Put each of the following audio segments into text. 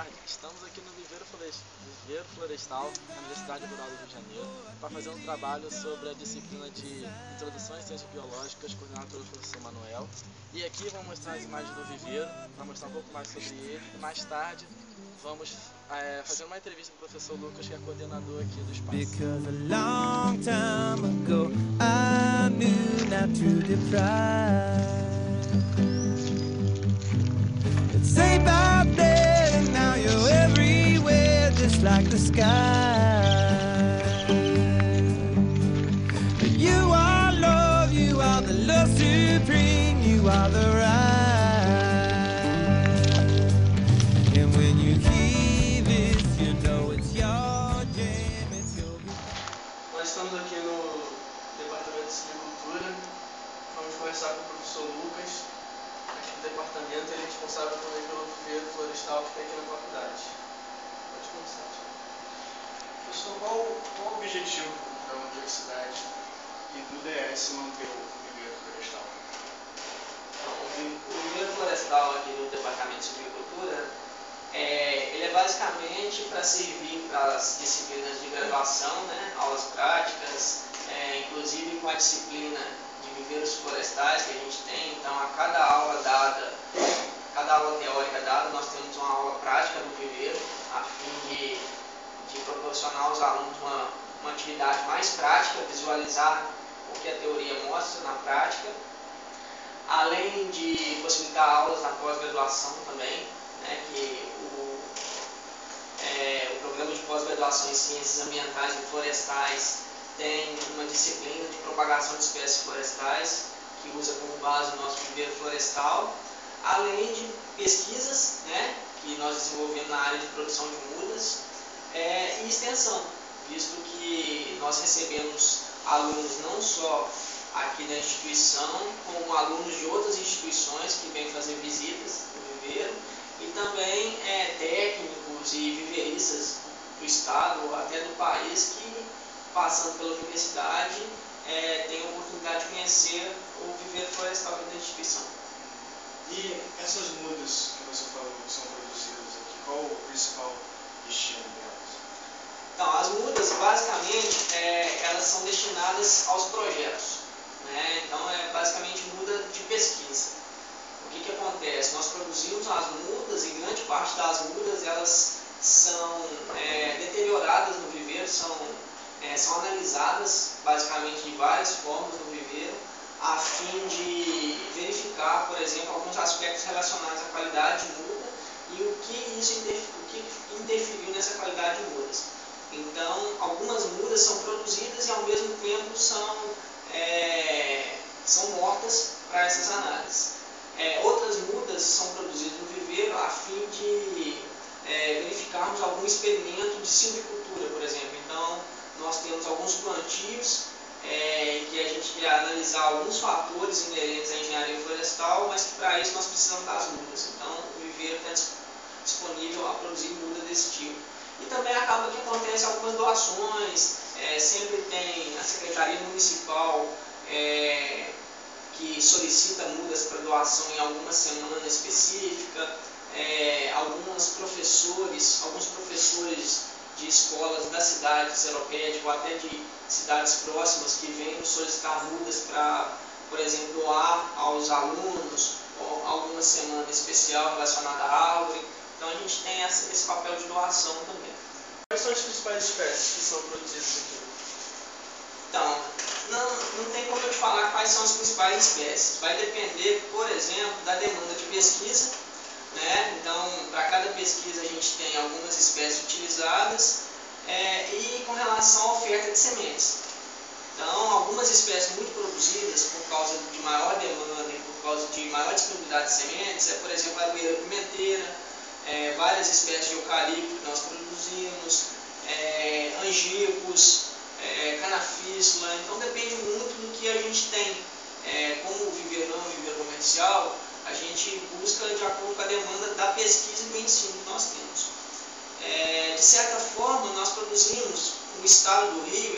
tarde. Estamos aqui no Viveiro Florestal, na Universidade Rural do Rio de Janeiro, para fazer um trabalho sobre a disciplina de Introdução às Ciências Biológicas, coordenado pelo professor Manuel. E aqui vamos mostrar as imagens do viveiro, para mostrar um pouco mais sobre ele. E mais tarde vamos fazer uma entrevista com o professor Lucas, que é coordenador aqui do espaço. Because a long time ago I knew not to deprive. It's safe out there and now you're everywhere just like the sky. But you are love, you are the love supreme, you are the right. And when you hear this, you know it's your jam, it's your... Nós estamos aqui no Departamento de Silvicultura. Vamos conversar com o professor Lucas, aqui do departamento. Ele é responsável também pelo viveiro florestal que tem aqui na faculdade. Pode começar. Professor, qual o objetivo da universidade e do DS manter o viveiro florestal? O viveiro florestal aqui do Departamento de Silvicultura, ele é basicamente para servir para as disciplinas de graduação, né, aulas práticas, inclusive com a disciplina de viveiros florestais que a gente tem. Então, a cada aula teórica dada, nós temos uma aula prática do viveiro, a fim de proporcionar aos alunos uma atividade mais prática, visualizar o que a teoria mostra na prática, além de possibilitar aulas na pós-graduação também, né, que o programa de pós-graduação em Ciências Ambientais e Florestais tem uma disciplina de propagação de espécies florestais, que usa como base o nosso viveiro florestal, além de pesquisas, né, que nós desenvolvemos na área de produção de mudas, e extensão, visto que nós recebemos alunos não só aqui da instituição, como alunos de outras instituições que vêm fazer visitas no viveiro, e também técnicos e viveiristas do estado ou até do país que, passando pela universidade, têm a oportunidade de conhecer o viveiro florestal aqui da instituição. E essas mudas que você falou que são produzidas aqui, qual o principal destino delas? Então, as mudas, basicamente, elas são destinadas aos projetos, né? Então, é basicamente muda de pesquisa. O que acontece? Nós produzimos as mudas e grande parte das mudas elas são deterioradas no viveiro, são analisadas basicamente de várias formas no viveiro, a fim de verificar, por exemplo, alguns aspectos relacionados à qualidade de muda e o que interferiu nessa qualidade de mudas. Então, algumas mudas são produzidas e ao mesmo tempo são mortas para essas análises. Outras mudas são produzidas no viveiro a fim de verificarmos algum experimento de silvicultura, por exemplo. Então, nós temos alguns plantios em que a gente quer analisar alguns fatores inerentes à engenharia florestal, mas que para isso nós precisamos das mudas. Então, o viveiro está disponível a produzir muda desse tipo. E também acaba que acontece algumas doações, sempre tem a Secretaria Municipal que solicita mudas para doação em alguma semana específica, alguns professores de escolas da cidade de Seropédica ou até de cidades próximas que vêm nos solicitar mudas para, por exemplo, doar aos alunos ou alguma semana especial relacionada à árvore. Então a gente tem esse papel de doação também. Quais são as principais espécies que são produzidas aqui? Então, não tem como eu te falar quais são as principais espécies. Vai depender, por exemplo, da demanda de pesquisa, né? Então, para cada pesquisa a gente tem algumas espécies utilizadas e com relação à oferta de sementes. Então, algumas espécies muito produzidas por causa de maior demanda e por causa de maior disponibilidade de sementes por exemplo, a argoeira pimenteira, várias espécies de eucalipto que nós produzimos, angicos, canafístula. Então depende muito do que a gente tem. Como o viveiro não é um viveiro comercial, a gente busca de acordo com a demanda da pesquisa e do ensino que nós temos. De certa forma, nós produzimos, o estado do Rio,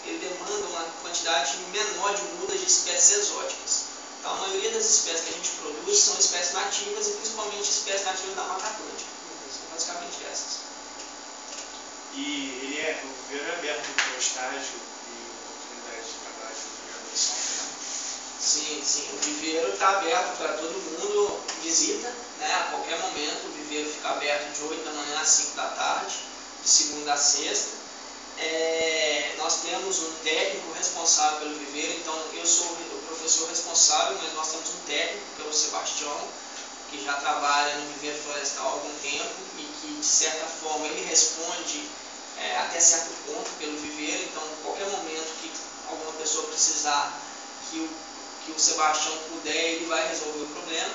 ele demanda uma quantidade menor de mudas de espécies exóticas. Então, a maioria das espécies que a gente produz são espécies nativas e principalmente espécies nativas da Mata Atlântica. viveiro é aberto para o estágio e oportunidade de trabalho de adolescente, né? Sim, sim. O viveiro está aberto para todo mundo, visita, né? A qualquer momento o viveiro fica aberto de 8 da manhã às 5 da tarde, de segunda a sexta. Nós temos um técnico responsável pelo viveiro, então eu sou o professor responsável, mas nós temos um técnico, que é o Sebastião, que já trabalha no viveiro florestal há algum tempo e que, de certa forma, ele responde até certo ponto pelo viveiro. Então, em qualquer momento que alguma pessoa precisar que o Sebastião puder, ele vai resolver o problema.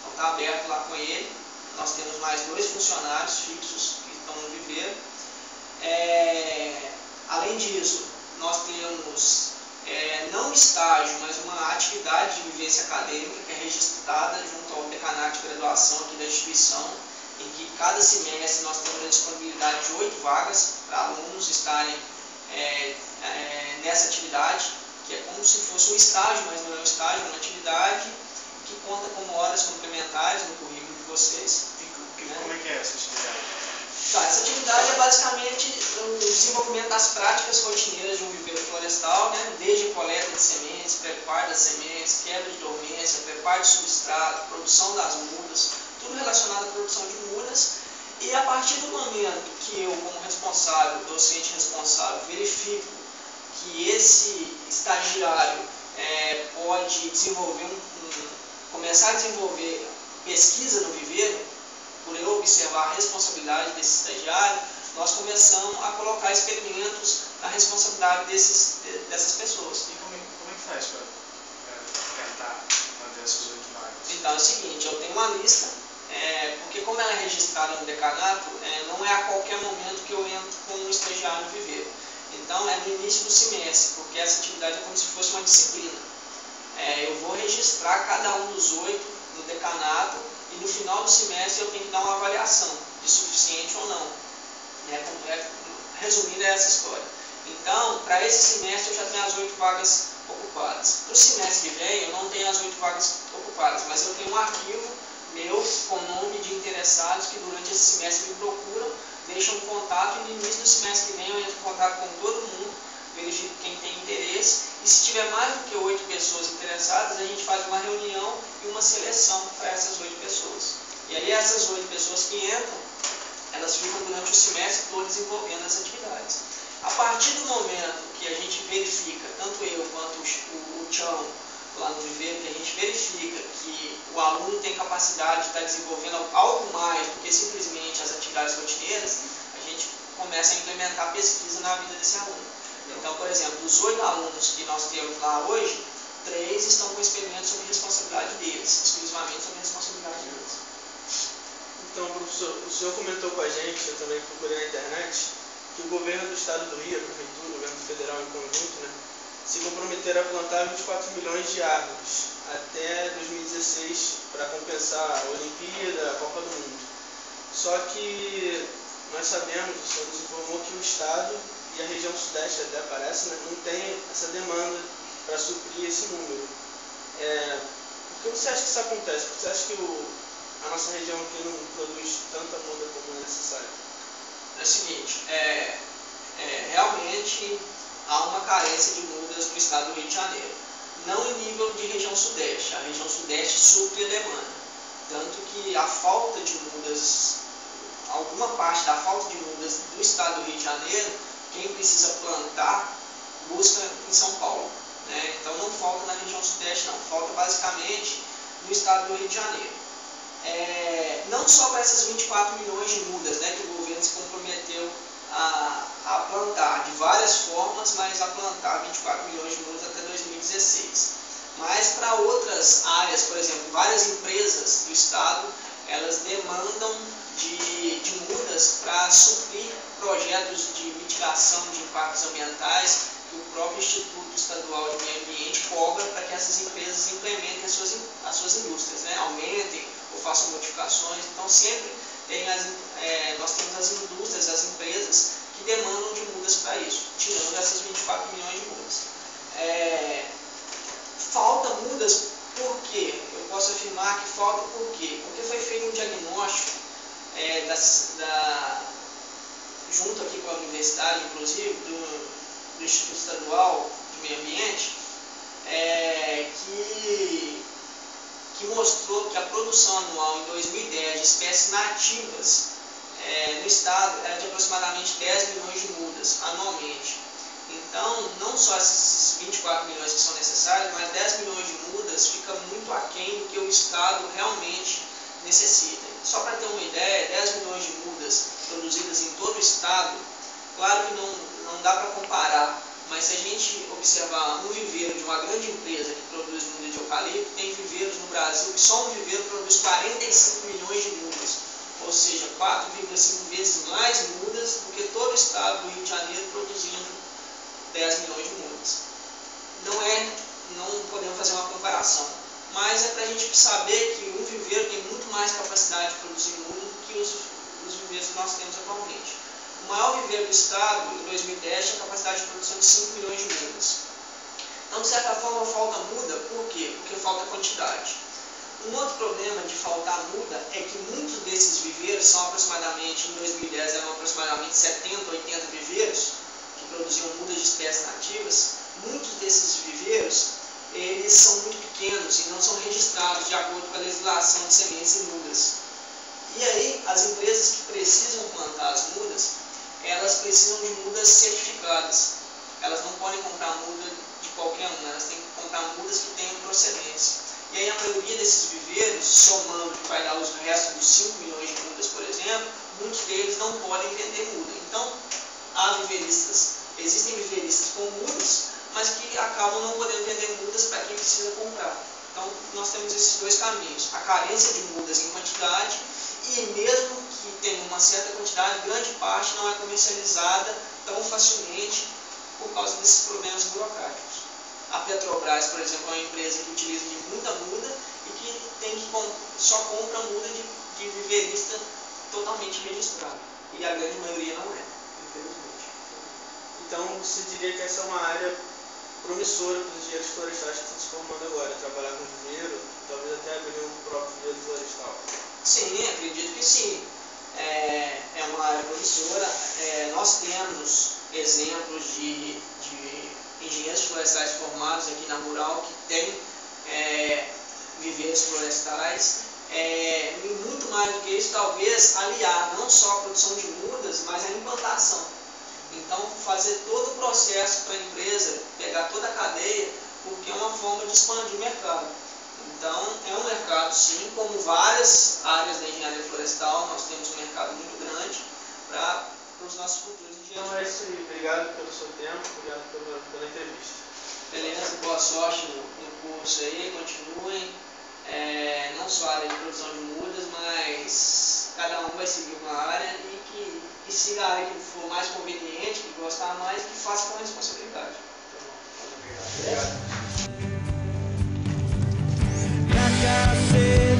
Então, está aberto lá com ele. Nós temos mais 2 funcionários fixos que estão no viveiro. Além disso, nós temos não estágio, mas uma atividade de vivência acadêmica que é registrada junto ao decanato de graduação aqui da instituição, em que cada semestre nós temos a disponibilidade de 8 vagas para alunos estarem nessa atividade, que é como se fosse um estágio, mas não é um estágio, é uma atividade que conta como horas complementares no currículo de vocês. Como é que é essa atividade? Tá, essa atividade é basicamente o desenvolvimento das práticas rotineiras de um viveiro florestal, né? Desde coleta de sementes, preparo das sementes, quebra de dormência, preparo de substrato, produção das mudas, tudo relacionado à produção de mudas. E a partir do momento que eu, como responsável, docente responsável, verifico que esse estagiário pode desenvolver começar a desenvolver pesquisa no viveiro, por eu observar a responsabilidade desse estagiário, nós começamos a colocar experimentos na responsabilidade dessas pessoas. E como é que faz para tentar manter essas 8 vagas? Então é o seguinte, eu tenho uma lista, porque como ela é registrada no decanato, não é a qualquer momento que eu entro com um estagiário no viveiro. Então é no início do semestre, porque essa atividade é como se fosse uma disciplina. Eu vou registrar cada um dos 8 no decanato, e no final do semestre eu tenho que dar uma avaliação de suficiente ou não. Resumindo, é essa história. Então, para esse semestre eu já tenho as 8 vagas ocupadas. Para o semestre que vem eu não tenho as 8 vagas ocupadas, mas eu tenho um arquivo meu com nome de interessados que durante esse semestre me procuram, deixam um contato, e no início do semestre que vem eu entro em contato com todo mundo, verifico quem tem interesse, e se tiver mais do que 8 pessoas interessadas, a gente faz uma reunião e uma seleção para essas 8 pessoas. E aí essas 8 pessoas que entram, elas ficam durante o semestre todo desenvolvendo as atividades. A partir do momento que a gente verifica, tanto eu quanto o Tião lá no viveiro, que a gente verifica que o aluno tem capacidade de estar desenvolvendo algo mais do que simplesmente as atividades rotineiras, a gente começa a implementar pesquisa na vida desse aluno. Então, por exemplo, dos 8 alunos que nós temos lá hoje, 3 estão com experimentos sobre responsabilidade deles, exclusivamente sobre responsabilidade deles. Então, professor, o senhor comentou com a gente, eu também procurei na internet, que o governo do estado do Rio, a prefeitura, o governo federal em conjunto, né, se comprometeram a plantar 24 milhões de árvores até 2016 para compensar a Olimpíada, a Copa do Mundo. Só que nós sabemos, o senhor nos informou que o estado e a região sudeste, até parece, né, não tem essa demanda para suprir esse número. Por que você acha que isso acontece? Por que você acha que a nossa região aqui não produz tanta muda como é necessário? É o seguinte, realmente há uma carência de mudas no estado do Rio de Janeiro. Não em nível de região sudeste. A região sudeste supre a demanda. Tanto que a falta de mudas, alguma parte da falta de mudas do estado do Rio de Janeiro, quem precisa plantar, busca em São Paulo. Né? Então não falta na região sudeste, não. Falta basicamente no estado do Rio de Janeiro. Não só para essas 24 milhões de mudas, né, que o governo se comprometeu a plantar de várias formas, mas a plantar 24 milhões de mudas até 2016. Mas para outras áreas, por exemplo, várias empresas do estado, elas demandam de mudas para suprir projetos de mitigação de impactos ambientais que o próprio Instituto Estadual de Meio Ambiente cobra para que essas empresas implementem as suas indústrias, né, aumentem ou façam modificações. Então sempre nós temos as indústrias, as empresas que demandam de mudas para isso, tirando essas 24 milhões de mudas. Falta mudas por quê? Eu posso afirmar que falta por quê? Porque foi feito um diagnóstico junto aqui com a universidade, inclusive, do Instituto Estadual de Meio Ambiente, que mostrou que a produção anual em 2010 de espécies nativas no estado era de aproximadamente 10 milhões de mudas anualmente. Então, não só esses 24 milhões que são necessários, mas 10 milhões de mudas fica muito aquém do que o estado realmente necessita. Só para ter uma ideia, 10 milhões de mudas produzidas em todo o estado, claro que não dá para comparar, mas se a gente observar um viveiro de uma grande empresa que produz muda de eucalipto, tem viveiros no Brasil que só um viveiro produz 45 milhões de mudas, ou seja, 4,5 vezes mais mudas do que todo o estado do Rio de Janeiro produzindo 10 milhões de mudas. Não podemos fazer uma comparação, mas é para a gente saber que um viveiro tem muito mais capacidade de produzir muda do que os viveiros que nós temos atualmente. O maior viveiro do estado, em 2010, tinha capacidade de produção de 5 milhões de mudas. Então, de certa forma, falta muda. Por quê? Porque falta quantidade. Um outro problema de faltar muda é que muitos desses viveiros são aproximadamente, em 2010, eram aproximadamente 70, 80 viveiros que produziam mudas de espécies nativas. Muitos desses viveiros, eles são muito pequenos e não são registrados de acordo com a legislação de sementes e mudas. E aí, as empresas que precisam plantar as mudas, elas precisam de mudas certificadas. Elas não podem comprar muda de qualquer uma, elas têm que comprar mudas que tenham procedência. E aí a maioria desses viveiros, somando que vai dar os restos dos 5 milhões de mudas, por exemplo, muitos deles não podem vender muda. Então, existem viveiristas com mudas, mas que acabam não podendo vender mudas para quem precisa comprar. Então, nós temos esses dois caminhos: a carência de mudas em quantidade, e mesmo que tenha uma certa quantidade, grande parte não é comercializada tão facilmente por causa desses problemas burocráticos. A Petrobras, por exemplo, é uma empresa que utiliza de muita muda e que só compra muda de viveirista totalmente registrado. E a grande maioria não é, infelizmente. Então, você diria que essa é uma área promissora para os engenheiros florestais que estão se formando agora, trabalhar com viveiro, talvez até abrir um próprio viveiro florestal? Sim, acredito que sim. É uma área promissora. Nós temos exemplos de engenheiros florestais formados aqui na Rural que têm viveiros florestais. E muito mais do que isso, talvez aliar não só a produção de mudas, mas a implantação. Então, fazer todo o processo para a empresa, pegar toda a cadeia, porque é uma forma de expandir o mercado. Então, é um mercado, sim, como várias áreas da engenharia florestal, nós temos um mercado muito grande para os nossos futuros engenheiros. Então é isso aí, obrigado pelo seu tempo, obrigado pela entrevista. Beleza, boa sorte no curso aí, continuem. Não só a área de produção de mudas, mas cada um vai seguir uma área e que siga a área que for mais conveniente, que gostar mais, que faça com responsabilidade. Obrigado. Like I said